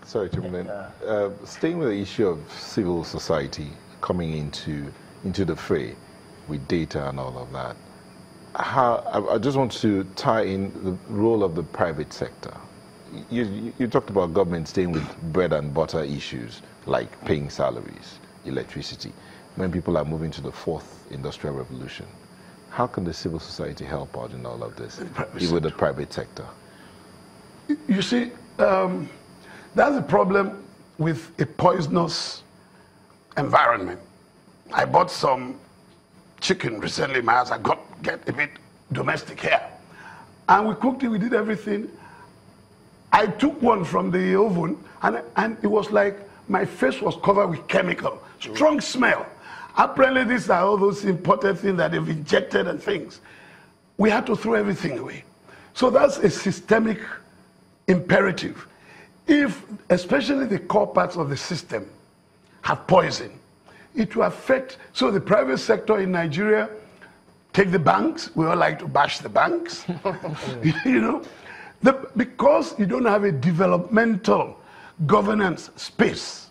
Sorry, Chairman. Staying with the issue of civil society coming into the fray with data and all of that, I just want to tie in the role of the private sector. You talked about government staying with bread and butter issues like paying salaries, electricity, when people are moving to the fourth industrial revolution. How can the civil society help out in all of this, with the private sector? You see, that's the problem with a poisonous environment. I bought some chicken recently in my house. I get a bit domestic here. And we cooked it, we did everything. I took one from the oven, and it was like my face was covered with chemical, strong smell. Apparently, these are all those imported things that they've injected and things. We had to throw everything away. So that's a systemic imperative. If, especially the core parts of the system, have poison, it will affect. So the private sector in Nigeria, take the banks. We all like to bash the banks. You know, because you don't have a developmental governance space.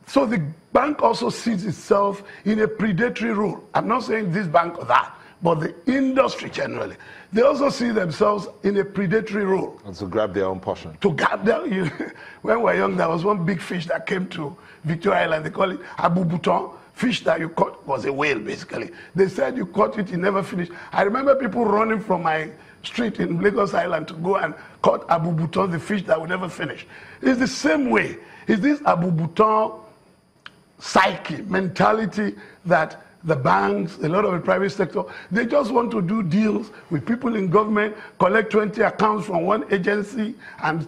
So the bank also sees itself in a predatory role. I'm not saying this bank or that, but the industry generally. They also see themselves in a predatory role. And to grab their own portion. To grab their, when we were young, there was one big fish that came to Victoria Island. They call it Abu Bouton. Fish that you caught was a whale, basically. They said you caught it, you never finished. I remember people running from my street in Lagos Island to go and caught Abu Bouton, the fish that would never finish. It's the same way. It's this Abu Bouton psyche, mentality that the banks, a lot of the private sector, they just want to do deals with people in government, collect 20 accounts from one agency, and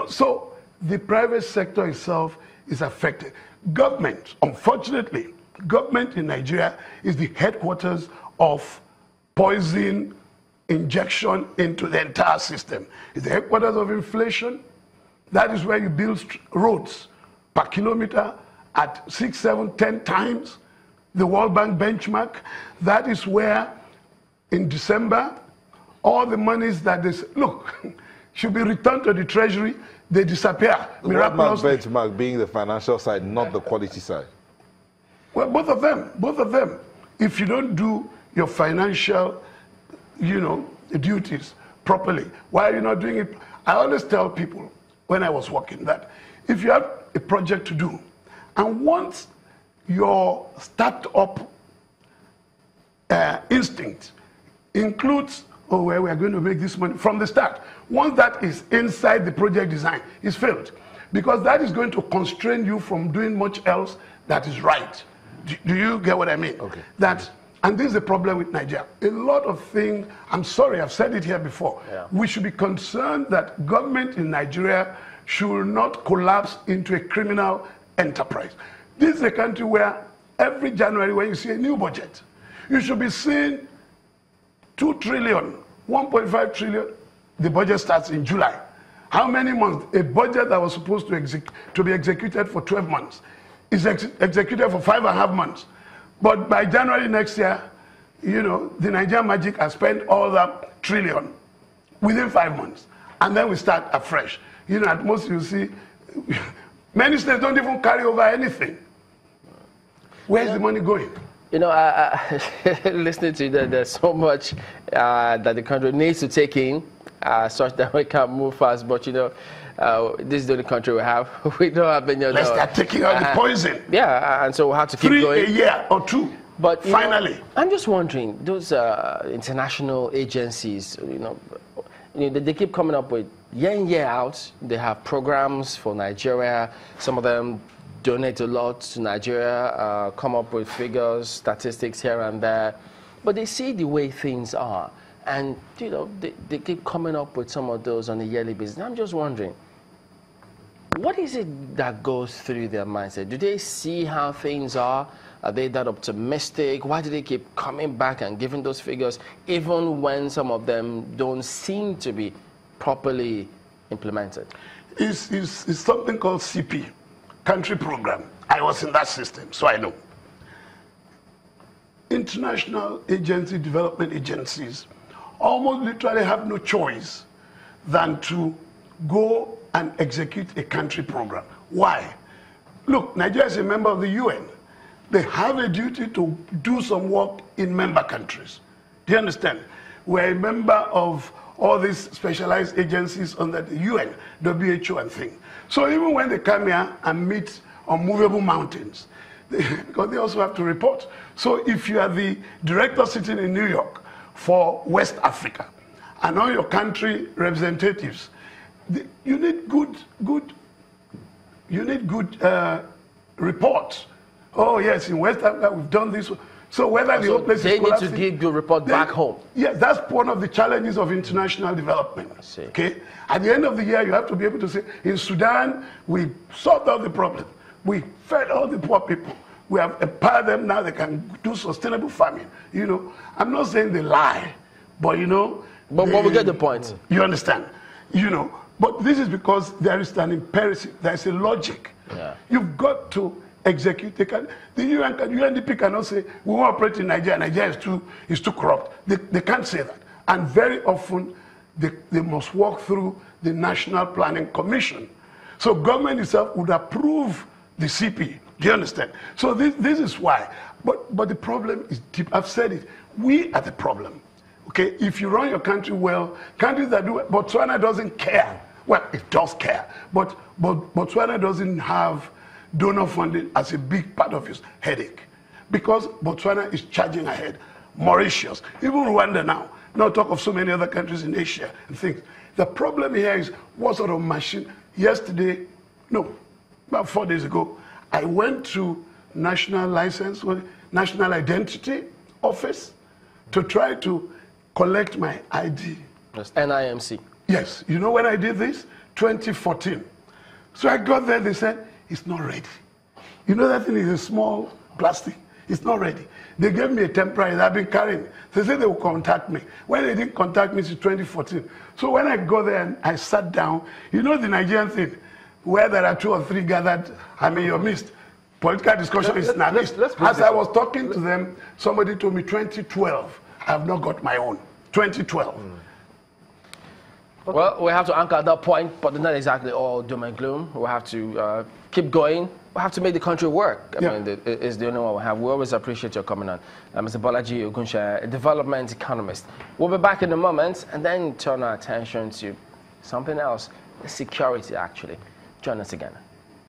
so the private sector itself is affected. Government, unfortunately, government in Nigeria is the headquarters of poison injection into the entire system. It's the headquarters of inflation. That is where you build roads per kilometer at 6, 7, 10 times the World Bank benchmark. That is where, in December, all the monies that they should be returned to the treasury, they disappear miraculously. The World Bank benchmark being the financial side, not the quality side. Well, both of them. If you don't do your financial, duties properly, why are you not doing it? I always tell people when I was working that if you have a project to do, and once your startup instinct includes, we are going to make this money from the start. Once that is inside the project design, it's failed. Because that is going to constrain you from doing much else that is right. Do you get what I mean? Okay. And this is the problem with Nigeria. A lot of things, I'm sorry, I've said it here before. Yeah. We should be concerned that government in Nigeria should not collapse into a criminal enterprise. This is a country where every January when you see a new budget, you should be seeing 2 trillion, 1.5 trillion. The budget starts in July. How many months? A budget that was supposed to be executed for 12 months is executed for 5.5 months. But by January next year, the Nigerian magic has spent all that trillion within 5 months. And then we start afresh. At most you see, many states don't even carry over anything. Where's the money going? Listening to you, there's so much that the country needs to take in, such that we can move fast. But this is the only country we have. We don't have any other. Let's start taking out the poison. Yeah, and so we'll have to keep going. 3 a year or 2. But finally, I'm just wondering, those international agencies, they keep coming up with year in, year out. They have programs for Nigeria. Some of them donate a lot to Nigeria, come up with figures, statistics here and there. But they see the way things are. And, they keep coming up with some of those on a yearly basis. I'm just wondering, what is it that goes through their mindset? Do they see how things are? Are they that optimistic? Why do they keep coming back and giving those figures, even when some of them don't seem to be properly implemented? It's something called CP, Country Program. I was in that system, so I know. International agency, development agencies, almost literally have no choice than to go and execute a country program. Why? Look, Nigeria is a member of the UN. They have a duty to do some work in member countries. Do you understand? We're a member of all these specialized agencies under the UN, WHO and things. So even when they come here and meet on movable mountains, because they also have to report. So if you are the director sitting in New York for West Africa, and all your country representatives, you need good reports. Oh yes, in West Africa we've done this. So whether the whole place they is need collapsing, to give you a report back home. Yes, that's one of the challenges of international development. Okay, at the end of the year, you have to be able to say, in Sudan, we solved all the problems. We fed all the poor people. We have empowered them. Now they can do sustainable farming. You know, I'm not saying they lie, but you know. But we get the point. You understand? You know, but this is because there is an imperative. There is a logic. Yeah. You've got to execute. The UNDP cannot say we won't operate in Nigeria. Nigeria is too corrupt. They can't say that. And very often they must walk through the National Planning Commission. So government itself would approve the CP. Do you understand? So this is why. But the problem is deep. I've said it. We are the problem. Okay, if you run your country well, countries that do it, Botswana doesn't care. Well, it does care, but Botswana doesn't have donor funding as a big part of its headache, because Botswana is charging ahead. Mauritius, even Rwanda now. Not talk of so many other countries in Asia and things. The problem here is what sort of machine. Yesterday, no, about 4 days ago, I went to National Identity Office to try to collect my ID. That's NIMC. Yes. You know when I did this? 2014. So I got there, they said, it's not ready. You know that thing is a small plastic. It's not ready. They gave me a temporary that I've been carrying. They said they will contact me. When they didn't contact me, it's 2014. So when I go there and I sat down, you know the Nigerian thing, where there are 2 or 3 gathered, I mean, you're missed. Political discussion is not missed. As I was talking to them, somebody told me 2012. I have not got my own. 2012. Okay. Well, we have to anchor at that point, but not exactly all doom and gloom. We have to keep going. We have to make the country work. I mean, it's the only one we have. We always appreciate your coming on. Mr. Bolaji Ogunseye, a development economist. We'll be back in a moment and then turn our attention to something else, security, actually. Join us again.